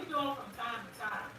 do them from time to time.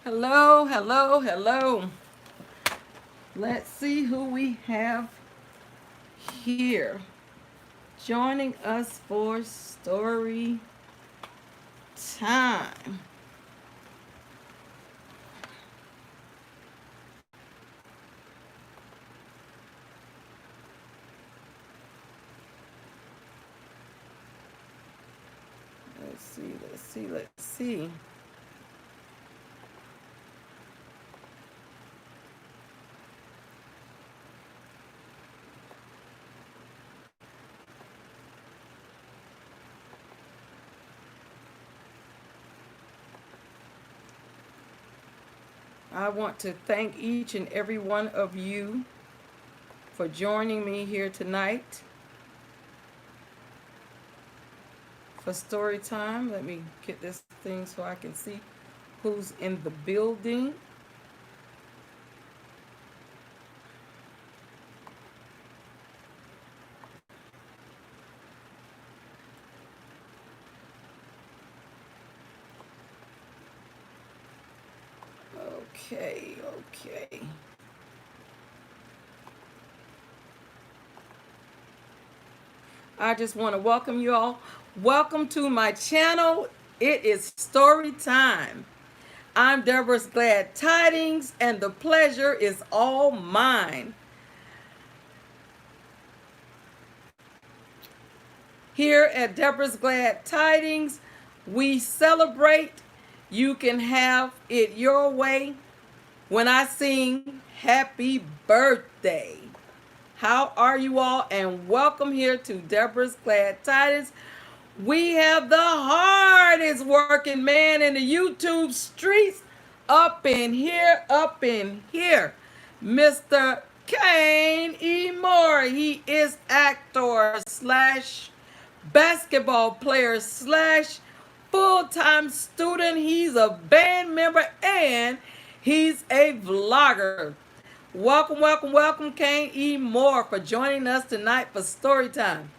Hello, hello, hello. Let's see who we have here joining us for story time. Let's see. I want to thank each and every one of you for joining me here tonight for story time. Let me get this thing so I can see who's in the building. Okay. I just want to welcome you all. Welcome to my channel. It is story time. I'm Deborah's Glad Tidings, and the pleasure is all mine. Here at Deborah's Glad Tidings, we celebrate. You can have it your way when I sing happy birthday. How are you all? And welcome here to Deborah's Glad Tidings. We have the hardest working man in the YouTube streets up in here, Mr. Kane E. Moore. He is actor slash basketball player slash full-time student. He's a band member and he's a vlogger. Welcome, Kane E. Moore, for joining us tonight for story time.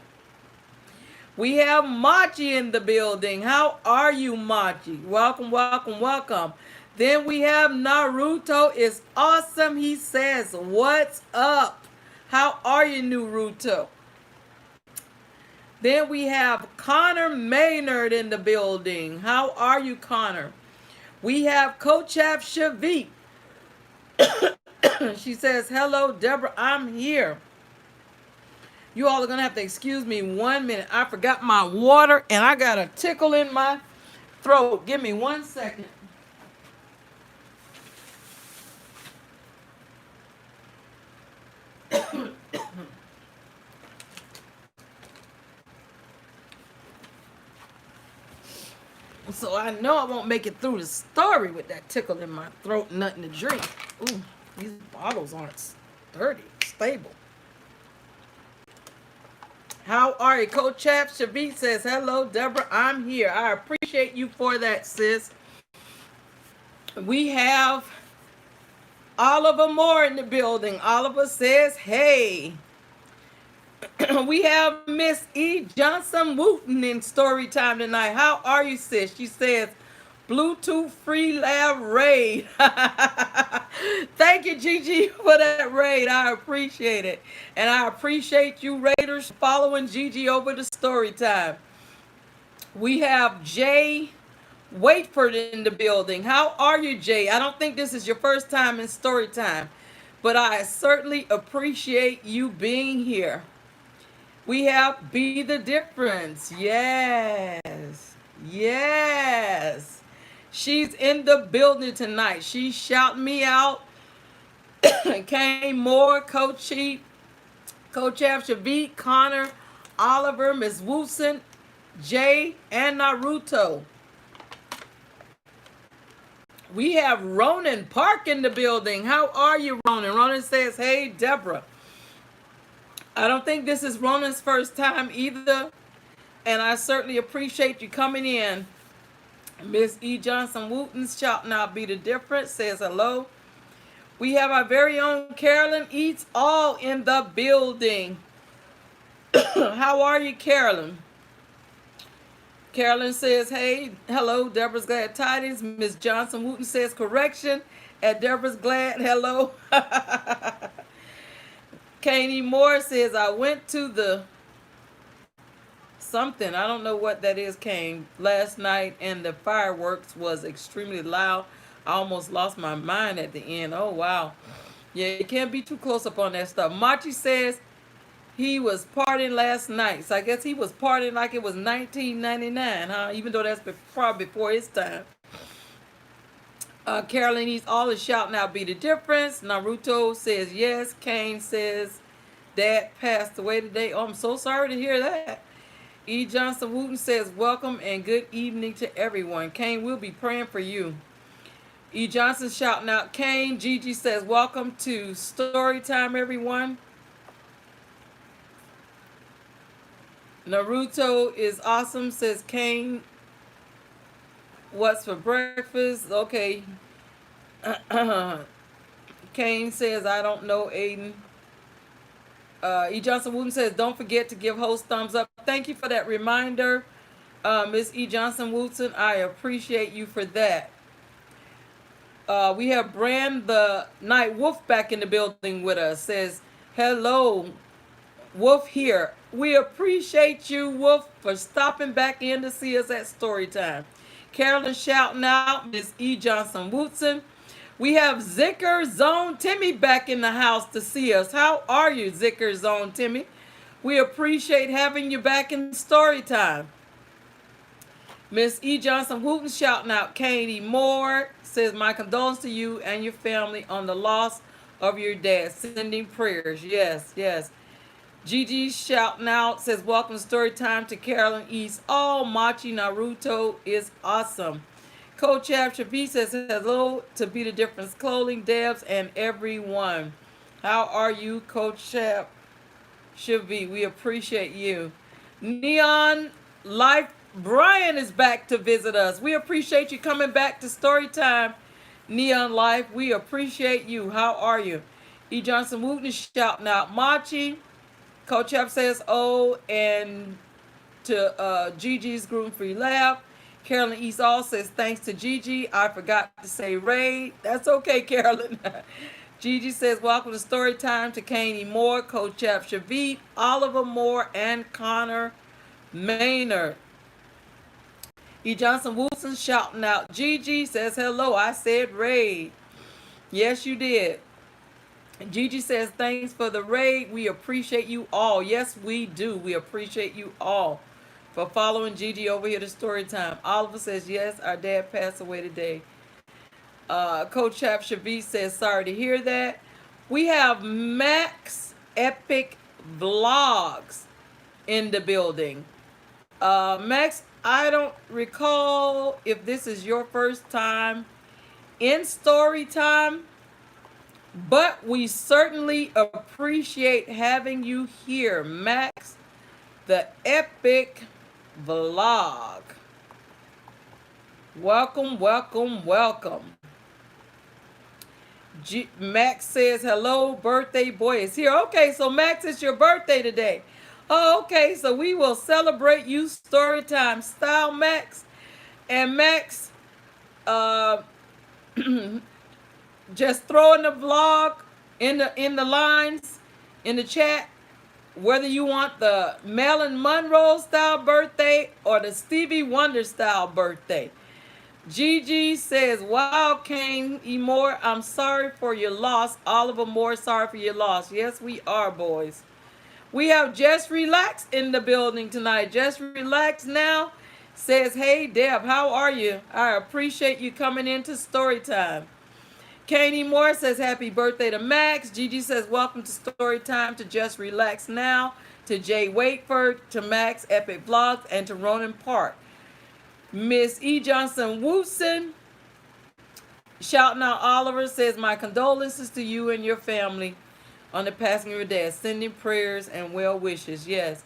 We have Machi in the building. How are you, Machi? Welcome. Then we have Naruto is awesome. He says, what's up? How are you, Naruto? Then we have Connor Maynard in the building. How are you, Connor? We have Kochav Shavit. She says, hello, Deborah, I'm here. You all are going to have to excuse me 1 minute. I forgot my water and I got a tickle in my throat. Give me 1 second. So I know I won't make it through the story with that tickle in my throat and nothing to drink. Ooh, these bottles aren't stable. How are you? Coach Chap Shavit says, hello, Deborah, I'm here. I appreciate you for that, sis. We have Oliver Moore in the building. Oliver says, hey. We have Miss E. Johnson Wooten in story time tonight. How are you, sis? She says, Bluetooth free lab raid. Thank you, Gigi, for that raid. I appreciate it. And I appreciate you raiders following Gigi over to story time. We have Jay Waitford in the building. How are you, Jay? I don't think this is your first time in story time, but I certainly appreciate you being here. We have Be the Difference. Yes. She's in the building tonight. She's shouting me out. Kane Moore, Kochav Shavit, Connor, Oliver, Miss Woosen, Jay, and Naruto. We have Ronan Park in the building. How are you, Ronan? Ronan says, hey, Deborah. I don't think this is Ronan's first time either, and I certainly appreciate you coming in. Miss E. Johnson Wooten's shouting out Be the Difference, says hello. We have our very own Carolyn Eats All in the building. How are you, Carolyn? Carolyn says, hey, hello, Deborah's Glad Tidings. Miss Johnson Wooten says, correction at Deborah's Glad, hello. Kanie Moore says, I went to the something, I don't know what that is, Kane, last night, and the fireworks was extremely loud. I almost lost my mind at the end. Oh, wow. Yeah, you can't be too close up on that stuff. Machi says he was partying last night. So I guess he was partying like it was 1999, huh? Even though that's probably before his time. Carolyn needs all the shouting out be the difference. Naruto says yes. Kane says dad passed away today. Oh, I'm so sorry to hear that. E. Johnson Wooten says welcome and good evening to everyone. Kane will be praying for you. E. Johnson shouting out Kane. Gigi says welcome to story time, everyone. Naruto is awesome, says Kane. What's for breakfast? Okay. Kane says, I don't know, Aiden. E. Johnson Wooten says, don't forget to give host thumbs up. Thank you for that reminder, Miss E. Johnson Wooten. I appreciate you for that. We have Brand the Night Wolf back in the building with us. Says, hello, Wolf here. We appreciate you, Wolf, for stopping back in to see us at Storytime. Carolyn shouting out Miss E. Johnson Wootson. We have Zicker Zone Timmy back in the house to see us. How are you, Zicker Zone Timmy? We appreciate having you back in Storytime. Miss E. Johnson Wooten shouting out Katie Moore. Says, my condolences to you and your family on the loss of your dad. Sending prayers. Yes, yes. Gigi shouting out, says, welcome to story time to Carolyn East. Oh, Machi Naruto is awesome. Kochav Shavit says, hello to Be the Difference Clothing, Debs, and everyone. How are you, Kochav Shavit? We appreciate you. Neon Life Brian is back to visit us. We appreciate you coming back to story time, Neon Life. We appreciate you. How are you? E. Johnson Wooten is shouting out Machi. Kochav says, oh, and to Gigi's Gluten-Free Lab. Carolyn East all says, thanks to Gigi. I forgot to say Ray. That's okay, Carolyn. Gigi says, welcome to Storytime to Kanie Moore, Kochav Shavit, Oliver Moore, and Connor Maynard. E. Johnson Wilson shouting out Gigi says, hello, I said Ray. Yes, you did. Gigi says, thanks for the raid. We appreciate you all. Yes, we do. We appreciate you all for following Gigi over here to Storytime. Oliver says, yes, our dad passed away today. Kochav Shavit says, sorry to hear that. We have Max Epic Vlogs in the building. Max, I don't recall if this is your first time in Storytime, but we certainly appreciate having you here, Max, the Epic Vlog. Welcome, welcome, welcome. Max says, hello, birthday boy is here. Okay, so Max, it's your birthday today. Oh, okay, so we will celebrate you Storytime style, Max. And Max, just throwing the vlog in the lines in the chat, whether you want the Marilyn Monroe style birthday or the Stevie Wonder style birthday. Gigi says, wow, Kane E. Moore, I'm sorry for your loss. Oliver Moore, sorry for your loss. Yes, we are, boys. We have Jess Relax in the building tonight. Jess Relax now says, hey, Deb, how are you? I appreciate you coming into Storytime. Kanie Moore says, happy birthday to Max. Gigi says, welcome to Storytime, to Just Relax Now, to Jay Wakeford, to Max Epic Vlogs, and to Ronan Park. Miss E. Johnson Wootson, shouting out Oliver, says, my condolences to you and your family on the passing of your dad. Sending prayers and well wishes. Yes.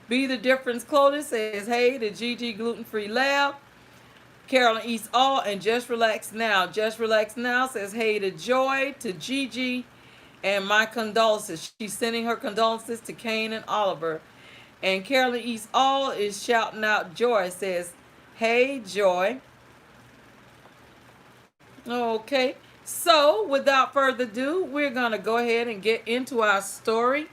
Be the Difference Clothing says, hey, to Gigi Gluten-Free Lab. Carolyn East All and Just Relax Now. Just Relax Now says, hey to Joy, to Gigi, and my condolences. She's sending her condolences to Kane and Oliver. And Carolyn East All is shouting out Joy. Says, hey, Joy. Okay. So, without further ado, we're going to go ahead and get into our story.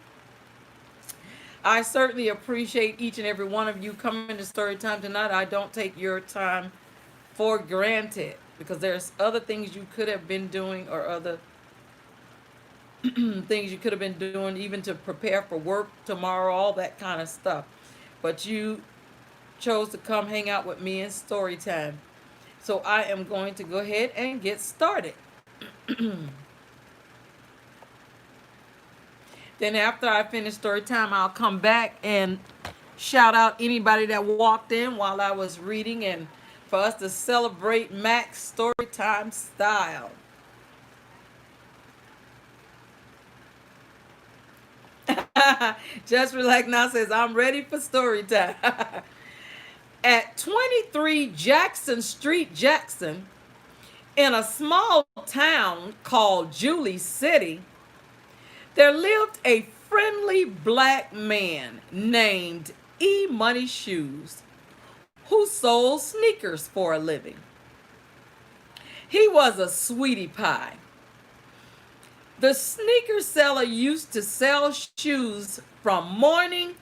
I certainly appreciate each and every one of you coming to story time tonight. I don't take your time for granted because there's other things you could have been doing or other things you could have been doing even to prepare for work tomorrow, all that kind of stuff. But you chose to come hang out with me in story time. So I am going to go ahead and get started. Then after I finish story time, I'll come back and shout out anybody that walked in while I was reading and for us to celebrate Mac's story time style. Just Relax Now says, I'm ready for story time. At 23 Jackson Street, Jackson, in a small town called Julie City, there lived a friendly black man named E Money Shoes who sold sneakers for a living. He was a sweetie pie. The sneaker seller used to sell shoes from morning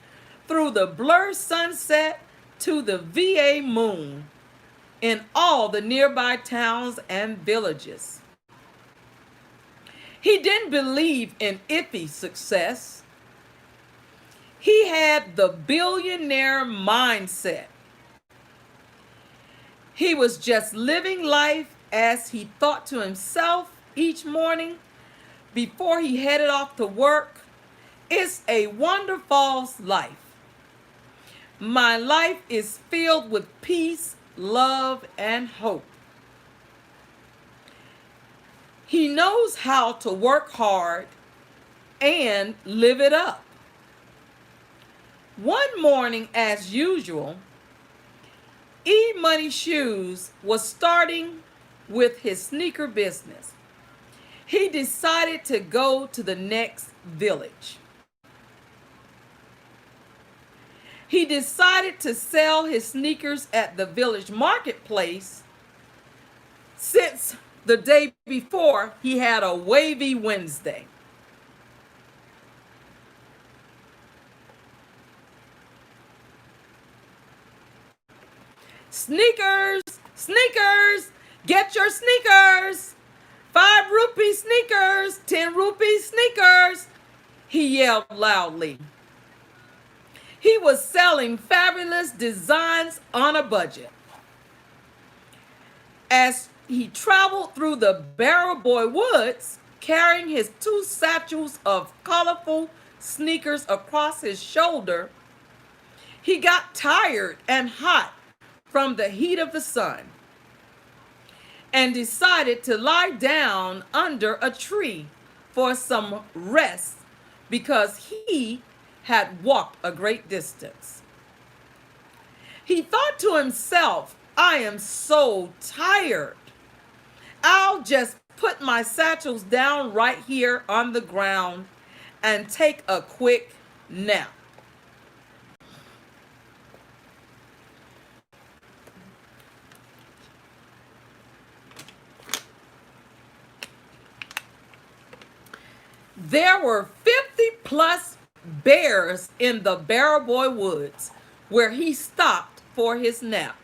through the blurred sunset to the VA moon in all the nearby towns and villages. He didn't believe in iffy success. He had the billionaire mindset. He was just living life as he thought to himself each morning before he headed off to work. It's a wonderful life. My life is filled with peace, love, and hope. He knows how to work hard and live it up. One morning, as usual, E Money Shoes was starting with his sneaker business. He decided to go to the next village. He decided to sell his sneakers at the village marketplace since the day before he had a Wavy Winsday. Sneakers, sneakers, get your sneakers. 5 rupee sneakers, 10 rupee sneakers, he yelled loudly. He was selling fabulous designs on a budget. As he traveled through the Barrow woods, carrying his 2 satchels of colorful sneakers across his shoulder, he got tired and hot from the heat of the sun and decided to lie down under a tree for some rest because he had walked a great distance. He thought to himself, I am so tired. I'll just put my satchels down right here on the ground and take a quick nap. There were 50 plus bears in the Barrow woods where he stopped for his nap.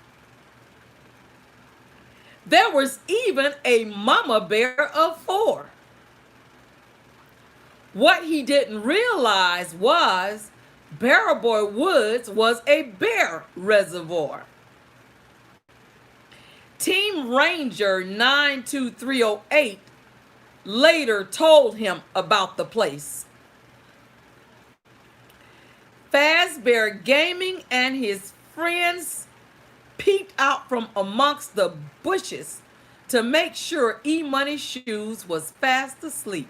There was even a mama bear of 4. What he didn't realize was Barrow Woods was a bear reservoir. Team Ranger 92308 later told him about the place. Fazbear Gaming and his friends peeked out from amongst the bushes to make sure E Money Shoes was fast asleep.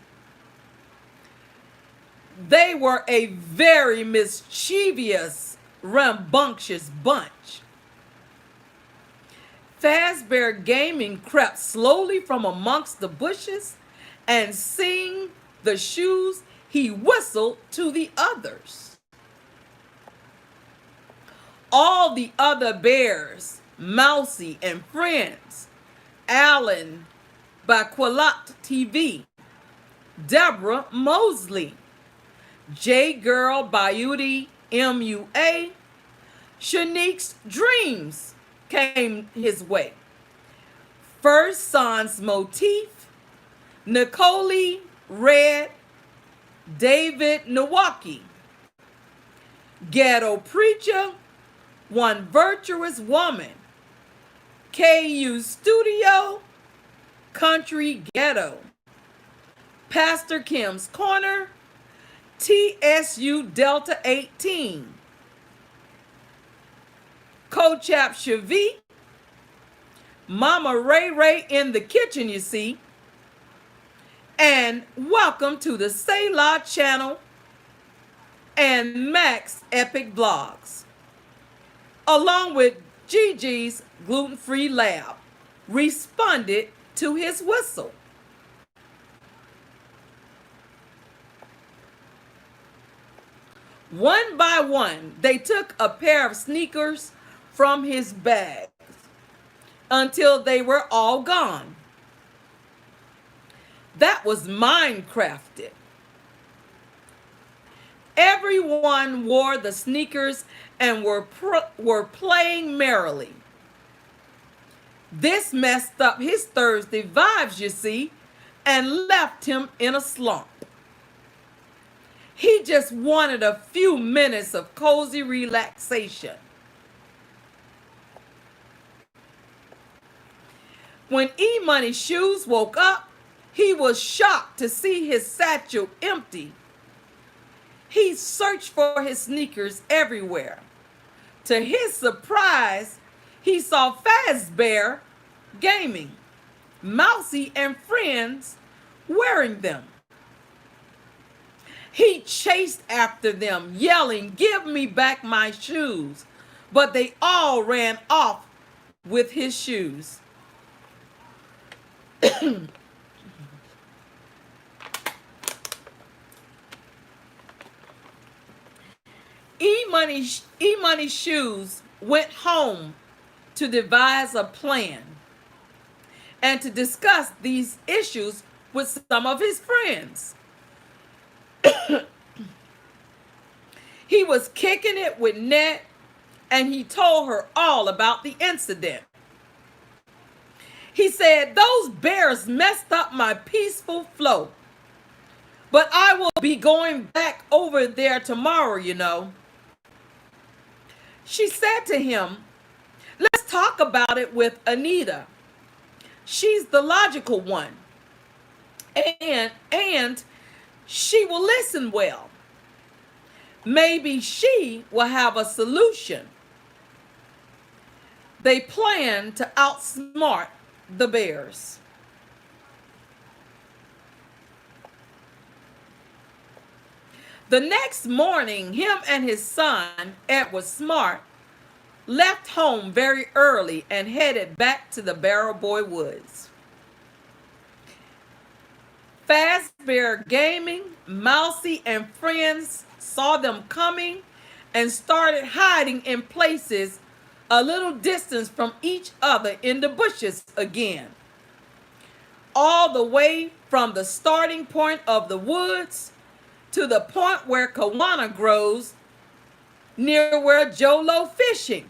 They were a very mischievous, rambunctious bunch. Fazbear Gaming crept slowly from amongst the bushes, and seeing the shoes, he whistled to the others. All the other bears, Mousie and friends, Alan, Baguilat TV, Deborah Mosley, JgirlbyootyMUA, Shaniks dreams came his way. FirstSon's Motif, Nicoli, Red, David nwky, Ghetto Preacha, One Virtuous Woman, KU Studio, Country Ghetto, Pastor Kim's Corner, TSU Delta 18, Kochav Shavit, Mama Ray in the kitchen, you see, and welcome to the Selah channel and Max Epic Vlogs, along with Gigi's Gluten-Free Lab, responded to his whistle. One by one, they took a pair of sneakers from his bag until they were all gone. That was mind-crafted. Everyone wore the sneakers and were playing merrily. This messed up his Thursday vibes, you see, and left him in a slump. He just wanted a few minutes of cozy relaxation. When E-Money's shoes woke up, he was shocked to see his satchel empty. He searched for his sneakers everywhere. To his surprise, he saw Fazbear Gaming, Mousie and friends wearing them. He chased after them, yelling, "Give me back my shoes!" But they all ran off with his shoes. E-Money's shoes went home to devise a plan and to discuss these issues with some of his friends. He was kicking it with Net, and he told her all about the incident. He said, "Those bears messed up my peaceful flow, but I will be going back over there tomorrow, you know." She said to him, "Let's talk about it with Anita. She's the logical one, and she will listen well. Maybe she will have a solution." They planned to outsmart the bears. The next morning, him and his son, Edward Smart, left home very early and headed back to the Barrow Boy Woods. Fazbear Gaming, Mousie, and friends saw them coming and started hiding in places a little distance from each other in the bushes again. All the way from the starting point of the woods to the point where Canjuanna grows, near where Jolo fishing,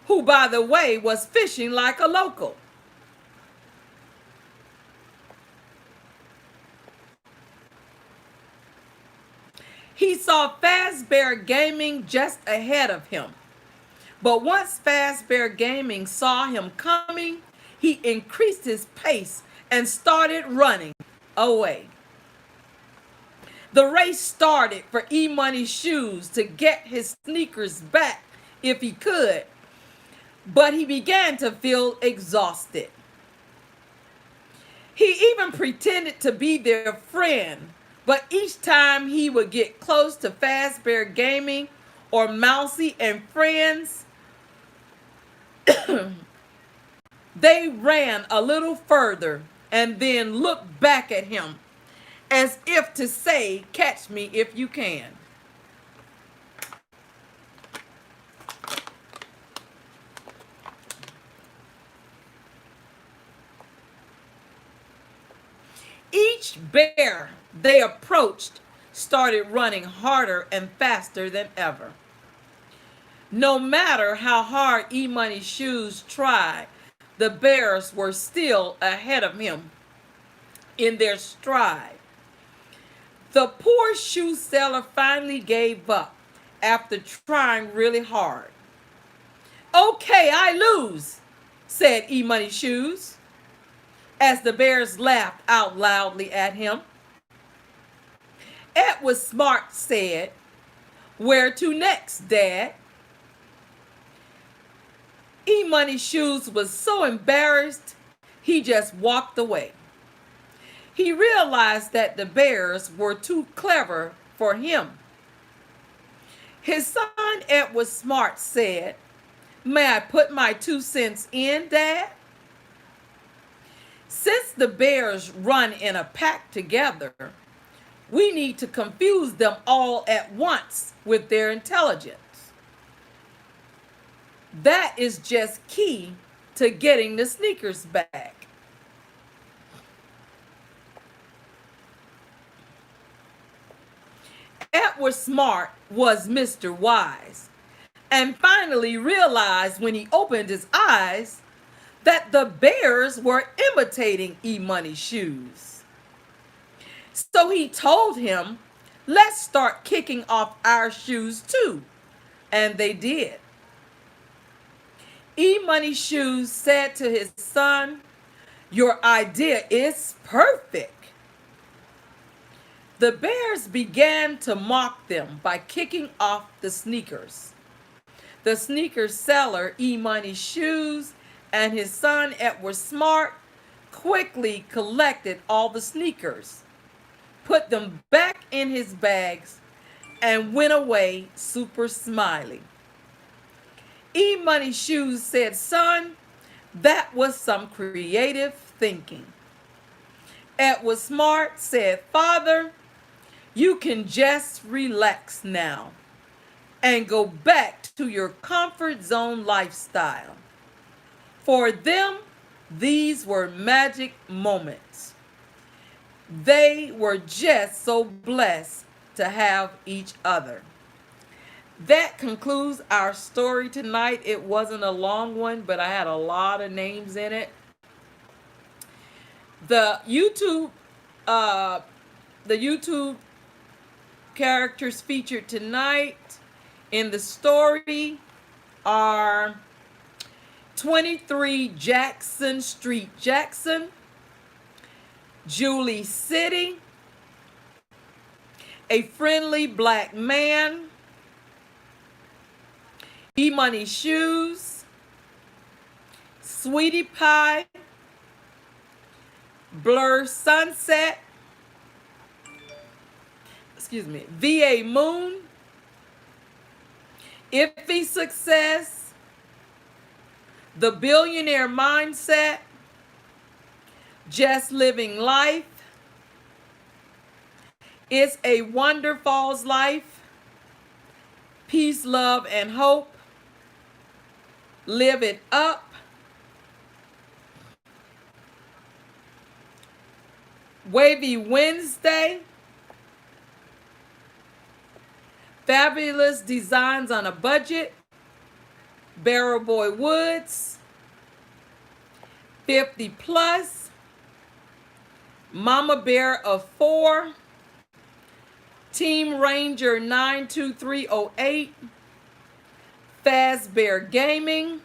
who, by the way, was fishing like a local. He saw Fazbear Gaming just ahead of him. But once Fazbear Gaming saw him coming, he increased his pace and started running away. The race started for E-Money's shoes to get his sneakers back if he could, but he began to feel exhausted. He even pretended to be their friend, but each time he would get close to Fazbear Gaming or Mousie and friends, they ran a little further and then looked back at him as if to say, "Catch me if you can." bear they approached started running harder and faster than ever. No matter how hard E-Money's shoes tried, the bears were still ahead of him in their stride. The poor shoe seller finally gave up after trying really hard. "Okay, I lose," said E-Money Shoes, as the bears laughed out loudly at him. Edward Smart said, "Where to next, Dad?" E-Money Shoes was so embarrassed, he just walked away. He realized that the bears were too clever for him. His son Edward Smart said, "May I put my 2 cents in, Dad?" Since the bears run in a pack together, we need to confuse them all at once with their intelligence. That is just key to getting the sneakers back. Edward Smart was Mr. Wise, and finally realized when he opened his eyes that the bears were imitating E-Money Shoes. So he told him, "Let's start kicking off our shoes too." And they did. E-Money Shoes said to his son, "Your idea is perfect." The bears began to mock them by kicking off the sneakers. The sneaker seller, E-Money Shoes, and his son, Edward Smart, quickly collected all the sneakers, put them back in his bags, and went away super smiley. E-Money Shoes said, "Son, that was some creative thinking." Edward Smart said, "Father, you can just relax now and go back to your comfort zone lifestyle." For them, these were magic moments. They were just so blessed to have each other. That concludes our story tonight. It wasn't a long one, but I had a lot of names in it. The YouTube characters featured tonight in the story are 23 Jackson Street, Jackson, Julie City, A Friendly Black Man, E-Money Shoes, Sweetie Pie, Blur Sunset, VA Moon, Iffy Success, The Billionaire Mindset, Just Living Life, It's a SaWonderFal'sLife, Peace, Love, and Hope, Live It Up, Wavy Winsday, Fabulous Designs on a Budget, Barrow Boy Woods, 50 Plus, Mama Bear of 4, Team Ranger 92308, Fazbear Gaming,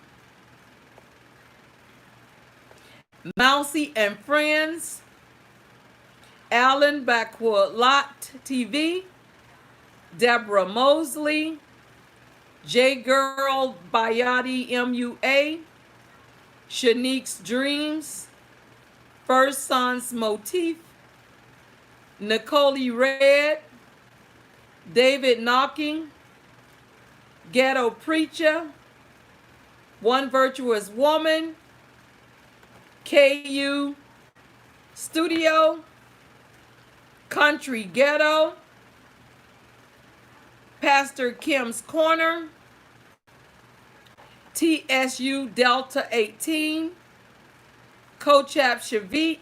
Mousie and Friends, Alan Baguilat TV, Deborah Mosley, JgirlbyootyMUA, Shaniks Dreams, FirstSon's Motif, Nicoli Red, David Knocking, Ghetto Preacha, One Virtuous Woman, KU Studio, Country Ghetto, Pastor Kim's Corner, TSU Delta 18, Kochav Shavit,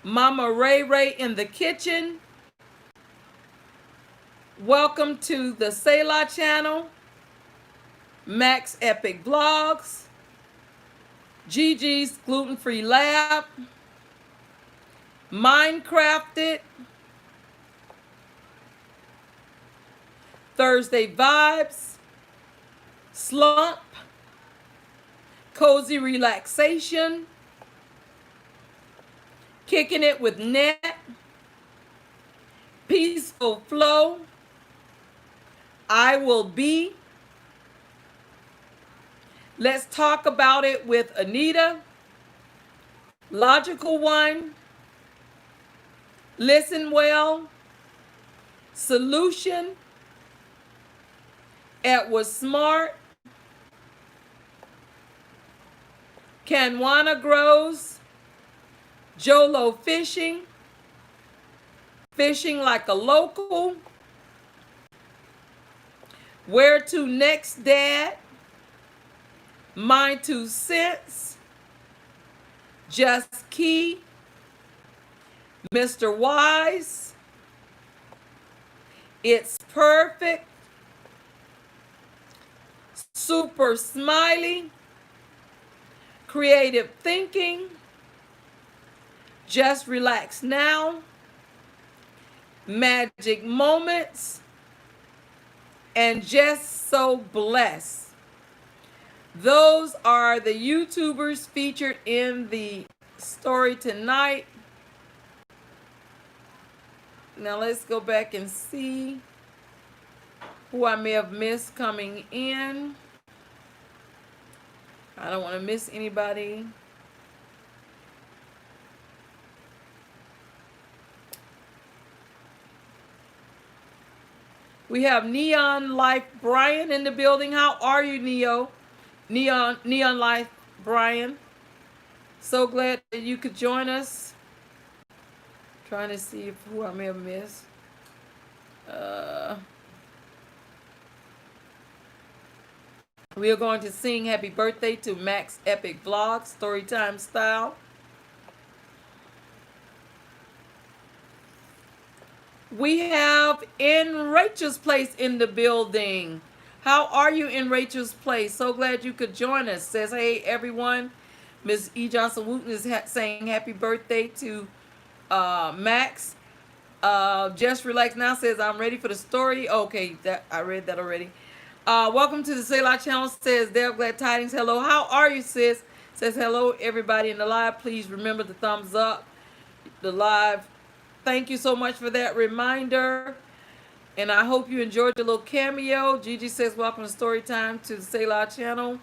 Mama Ray Ray in the kitchen. Welcome to the Selah channel. Max Epic Vlogs. Gigi's Gluten-Free Lab. Minecrafted. Thursday Vibes. Slump. Cozy Relaxation. Kicking It with Net. Peaceful Flow. I Will Be. Let's Talk About It with Anita. Logical One. Listen Well. Solution. Edward Smart. Canjuanna Grows. Jolo Fishing. Fishing Like a Local. Where to Next Dad. My 2 Cents. Just Key. Mr. Wise. It's Perfect. Super Smiley. Creative Thinking. Just Relax Now. Magic Moments. And Just So Blessed. Those are the YouTubers featured in the story tonight. Now let's go back and see who I may have missed coming in. I don't want to miss anybody. We have Neon Life Brian in the building. How are you, Neon Life Brian? So glad that you could join us. Trying to see who I may have missed. We are going to sing happy birthday to Max Epic Vlogs, Storytime style. We have In Rachel's Place in the building. How are you, In Rachel's Place? So glad you could join us. Says, hey, everyone. Miss E. Johnson Wooten is saying happy birthday to Max. Just Relax Now says, I'm ready for the story. Okay, I read that already. Welcome to the Selah channel, says Deborah'sgladtidings. Hello, how are you, sis? Says, hello, everybody in the live. Please remember the thumbs up, the live. Thank you so much for that reminder. And I hope you enjoyed the little cameo. Gigi says, welcome to Storytime to the Selah channel.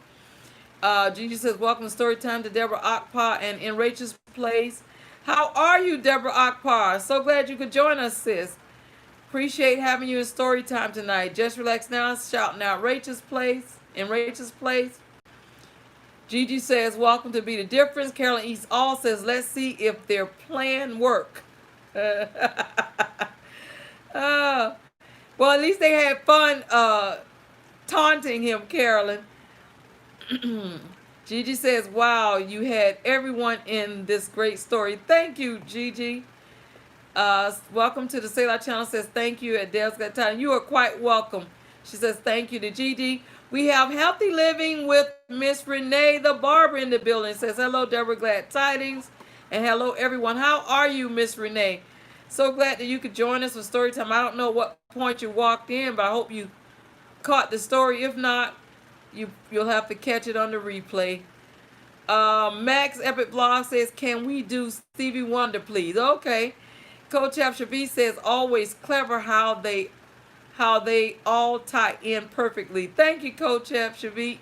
Gigi says, welcome to Storytime to Deborah Akpa and In Rachel's Place. How are you, Deborah Akpa? So glad you could join us, sis. Appreciate having you in Storytime tonight. Just Relax Now, shouting out Rachel's Place. In Rachel's Place. Gigi says, welcome to Be the Difference. Carolyn East All says, let's see if their plan work. Well, at least they had fun taunting him, Carolyn. Gigi says, wow, you had everyone in this great story. Thank you, Gigi. Welcome to the Selah channel, says thank you at Deborah'sgladtidings. You are quite welcome. She says thank you to Gigi. We have Healthy Living with Miss Renee the Barber in the building. Says hello, Deborah'sgladtidings. And hello, everyone. How are you, Miss Renee? So glad that you could join us for story time. I don't know what point you walked in, but I hope you caught the story. If not, you'll have to catch it on the replay. Max Epic Vlog says, can we do Stevie Wonder, please? Okay. Kochav Shavit says, always clever how they all tie in perfectly. Thank you, Kochav Shavit.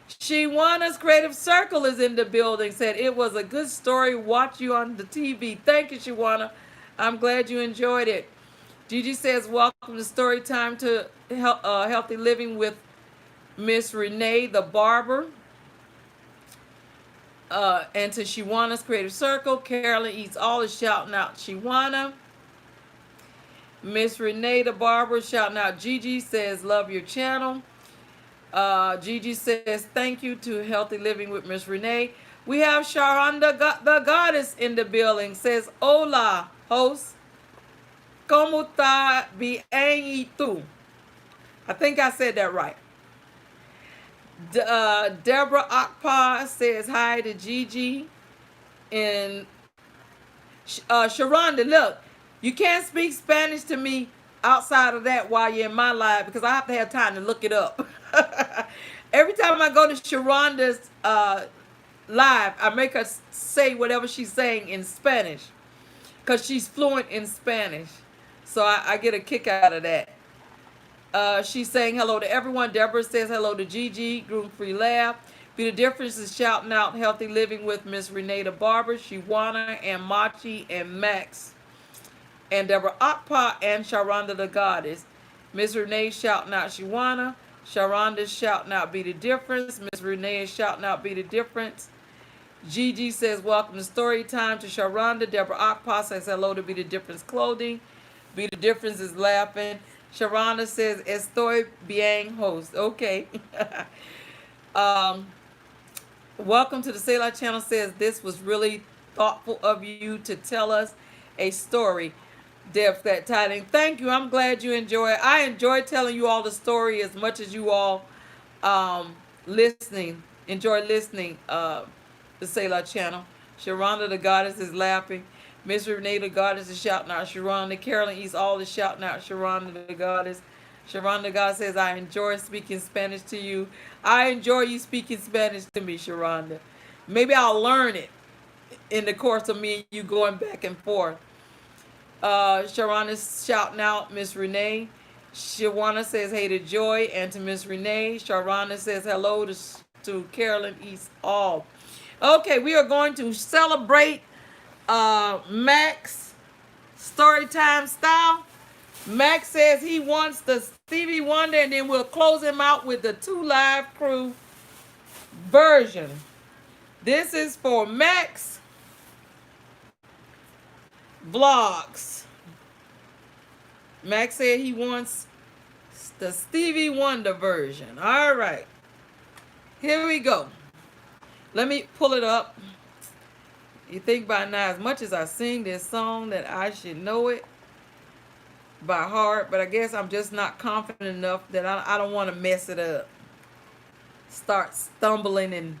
Shawanna's Creative Circle is in the building. Said it was a good story. Watch you on the TV. Thank you, Shawanna. I'm glad you enjoyed it. Gigi says, welcome to Storytime to Healthy Living with Miss Renee the Barber. And to Shawanna's Creative Circle. Carolyn Eats All is shouting out Shawanna. Miss Renee the Barber shouting out Gigi, says love your channel. Gigi says thank you to Healthy Living with Miss Renee. We have Sharon the goddess in the building. Says, hola, host. ¿Cómo está bien y tú? I think I said that right. Deborah Akpa says hi to Gigi. And Sharonda, look, you can't speak Spanish to me outside of that while you're in my live because I have to have time to look it up. Every time I go to Sharonda's live, I make her say whatever she's saying in Spanish because she's fluent in Spanish. So I get a kick out of that. She's saying hello to everyone. Deborah says hello to Gigi, gluten-free lab. Be the difference is shouting out healthy living with Miss Renata Barber, Shiwana, and Machi, and Max, and Deborah Akpa, and Sharonda the goddess. Miss Renee shouting out Shiwana. Sharonda's shouting out Be the Difference. Miss Renee is shouting out Be the Difference. Gigi says welcome to story time to Sharonda. Deborah Akpa says hello to Be the Difference clothing. Be the Difference is laughing. Sharonda says estoy bien host. Okay. Welcome to the Selah channel says this was really thoughtful of you to tell us a story. Deb's.Tidings. Thank you. I'm glad you enjoy it. I enjoy telling you all the story as much as you all listening. Enjoy listening the Selah channel. Sharonda the goddess is laughing. Miss Renee the goddess is shouting out Sharonda. Carolyn East all is shouting out Sharonda the goddess. Sharonda the goddess says, I enjoy speaking Spanish to you. I enjoy you speaking Spanish to me, Sharonda. Maybe I'll learn it in the course of me and you going back and forth. Sharonda's shouting out Miss Renee. Shawana says hey to Joy and to Miss Renee. Sharonda says hello to Carolyn East all. Okay, we are going to celebrate Max Storytime style. Max says he wants the Stevie Wonder, and then we'll close him out with the 2 Live Crew version. This is for Max Vlogs. Max said he wants the Stevie Wonder version. All right. Here we go. Let me pull it up. You think by now, as much as I sing this song, that I should know it by heart, but I guess I'm just not confident enough that I don't want to mess it up. Start stumbling and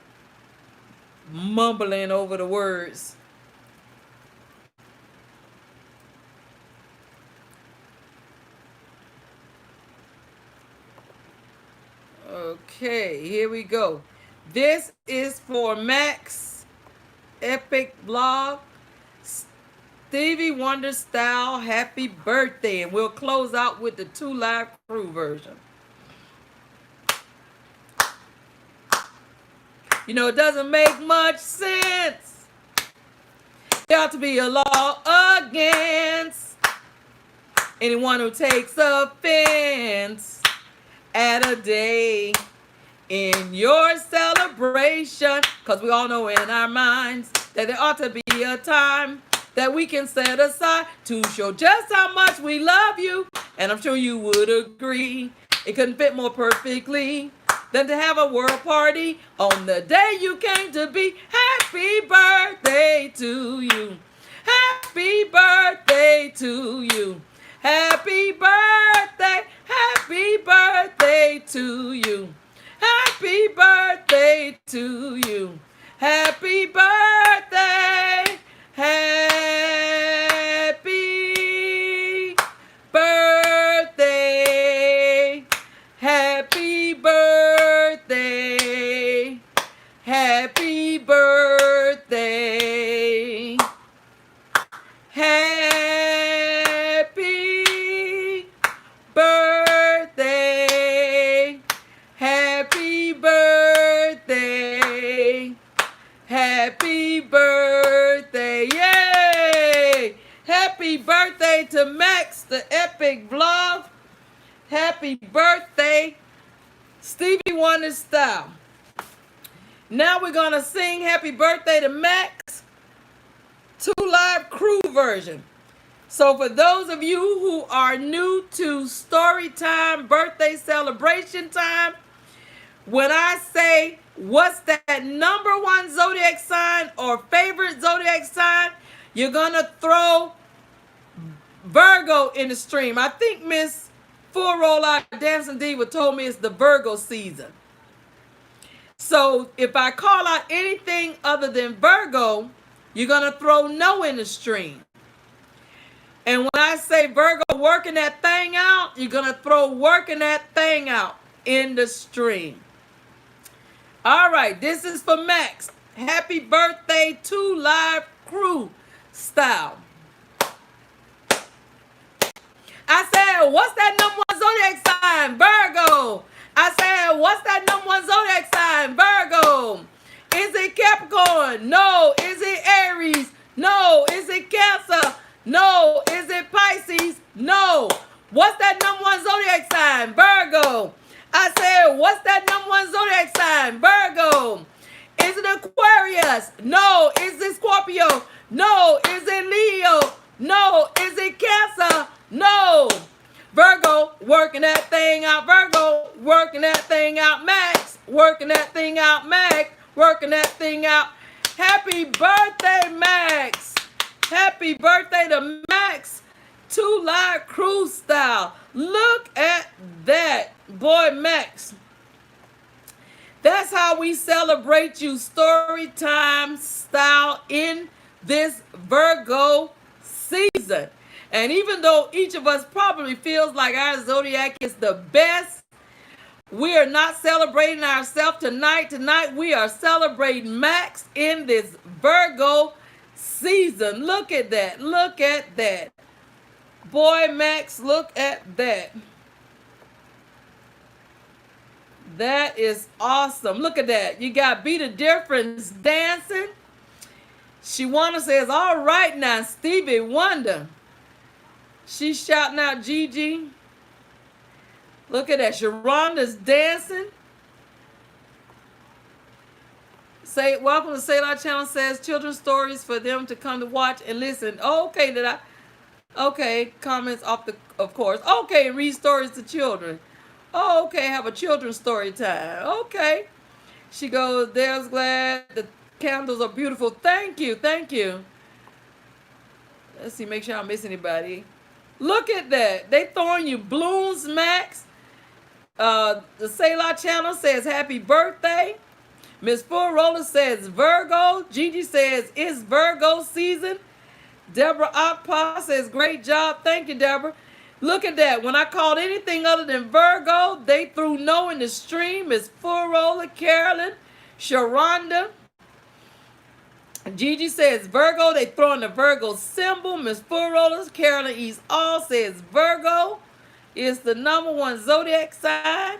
mumbling over the words. Okay, here we go. This is for Max Epic Vlog. Stevie Wonder style happy birthday, and we'll close out with the 2 Live Crew version. You know, it doesn't make much sense. There ought to be a law against anyone who takes offense at a day in your celebration, because we all know in our minds that there ought to be a time that we can set aside to show just how much we love you. And I'm sure you would agree it couldn't fit more perfectly than to have a world party on the day you came to be. Happy birthday to you. Happy birthday to you. Happy birthday. Happy birthday to you. Happy birthday to you. Happy birthday. Happy birthday. Happy birthday. Happy birthday. Happy birthday. Happy birthday. Happy birthday. Yay! Happy birthday to Max, the Epic Vlog. Happy birthday, Stevie Wonder style. Now we're going to sing happy birthday to Max, 2 Live Crew version. So for those of you who are new to story time, birthday celebration time, When I say what's that number one zodiac sign or favorite zodiac sign, you're going to throw Virgo in the stream. I think Miss Full Roll Out Dancing Diva told me it's the Virgo season. So if I call out anything other than Virgo, you're going to throw no in the stream. And when I say Virgo working that thing out, you're going to throw working that thing out in the stream. All right, this is for Max. Happy birthday to Live Crew style. I said, what's that number one zodiac sign? Virgo. I said, what's that number one zodiac sign? Virgo. Is it Capricorn? No. Is it Aries? No. Is it Cancer? No. Is it Pisces? No. What's that number one zodiac sign? Virgo. I said, what's that number one zodiac sign? Virgo. Is it Aquarius? No. Is it Scorpio? No. Is it Leo? No. Is it Cancer? No. Virgo, working that thing out. Virgo, working that thing out. Max, working that thing out. Max, working that thing out. Happy birthday, Max. Happy birthday to Max. Two Live Crew style. Look at that. Boy, Max. That's how we celebrate you, story time style, in this Virgo season. And even though each of us probably feels like our zodiac is the best, we are not celebrating ourselves tonight. Tonight we are celebrating Max in this Virgo season. Look at that. Look at that. Boy, Max, look at that. That is awesome. Look at that. You got Be the Difference dancing. Shawanna says, all right now, Stevie Wonder. She's shouting out Gigi. Look at that. Sharonda's dancing. Say, welcome to Say Loud Channel says children's stories for them to come to watch and listen. Okay, okay, comments off the, of course. Okay, read stories to children. Oh, okay, have a children's story time. Okay. She goes, Deborah's glad the candles are beautiful. Thank you, thank you. Let's see, make sure I don't miss anybody. Look at that. They throwing you balloons, Max. The Say Loud Channel says happy birthday. Miss Full Roller says Virgo. Gigi says it's Virgo season. Deborah Akpa says great job. Thank you, Deborah. Look at that. When I called anything other than Virgo, they threw no in the stream. Miss Full Roller, Carolyn, Sharonda. Gigi says Virgo. They throwing the Virgo symbol. Miss Full Rollers, Carolyn East All says Virgo is the number one zodiac sign.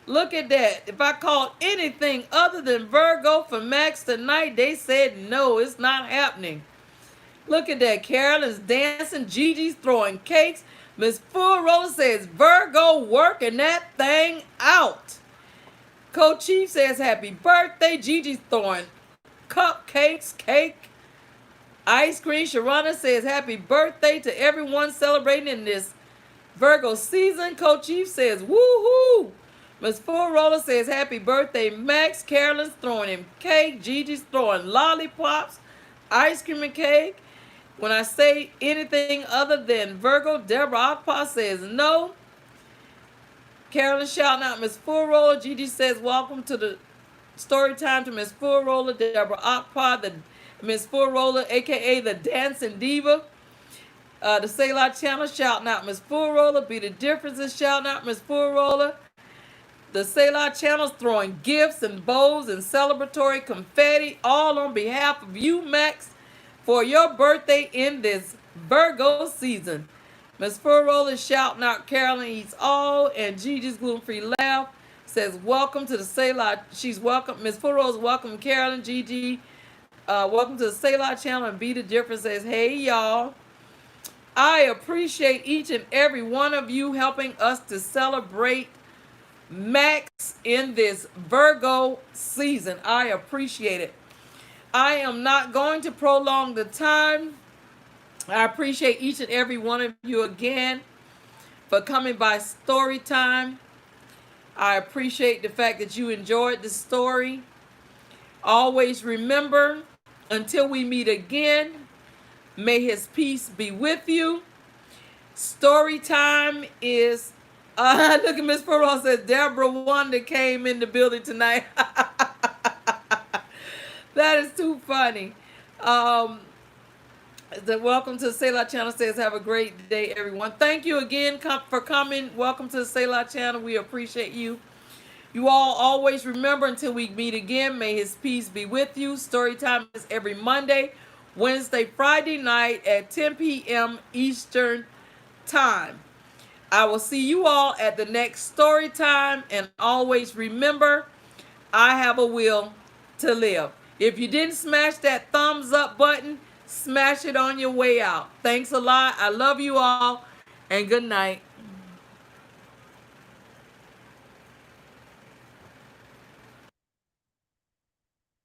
Look at that. If I called anything other than Virgo for Max tonight, they said no, it's not happening. Look at that. Carolyn's dancing. Gigi's throwing cakes. Miss Full Roller says Virgo working that thing out. Kochav says happy birthday. Gigi's throwing cupcakes, cake, ice cream. Sharana says happy birthday to everyone celebrating in this Virgo season. Kochav says woohoo. Miss Full Roller says happy birthday, Max. Carolyn's throwing him cake. Gigi's throwing lollipops, ice cream and cake. When I say anything other than Virgo, Deborah Akpa says no. Carolyn shouting out Miss Full Roller. Gigi says welcome to the story time to Miss Full Roller. Deborah Akpa, the Miss Full Roller, aka the Dancing Diva. The Say Loud Channel shouting out Miss Full Roller. Be the Differences shouting out Miss Full Roller. The Say Loud Channel's throwing gifts and bows and celebratory confetti, all on behalf of you, Max, for your birthday in this Virgo season. Miss Full Roller shouting out Carolyn Eats All, and Gigi's Gluten-Free Laugh says welcome to the Say Loud. She's welcome. Miss Full Roller's welcome Carolyn. Gigi, welcome to the Say Loud Channel, and Be the Difference says hey y'all. I appreciate each and every one of you helping us to celebrate Max in this Virgo season. I appreciate it. I am not going to prolong the time. I appreciate each and every one of you again for coming by story time. I appreciate the fact that you enjoyed the story. Always remember, until we meet again, may his peace be with you. Story time is, look at Miss Pearl says, Deborah Wonder came in the building tonight. That is too funny. Welcome to the Selah channel. Says, have a great day, everyone. Thank you again for coming. Welcome to the Selah channel. We appreciate you. You all always remember, until we meet again, may his peace be with you. Story time is every Monday, Wednesday, Friday night at 10 p.m. Eastern time. I will see you all at the next story time. And always remember, I have a will to live. If you didn't smash that thumbs up button, smash it on your way out. Thanks a lot. I love you all, and good night.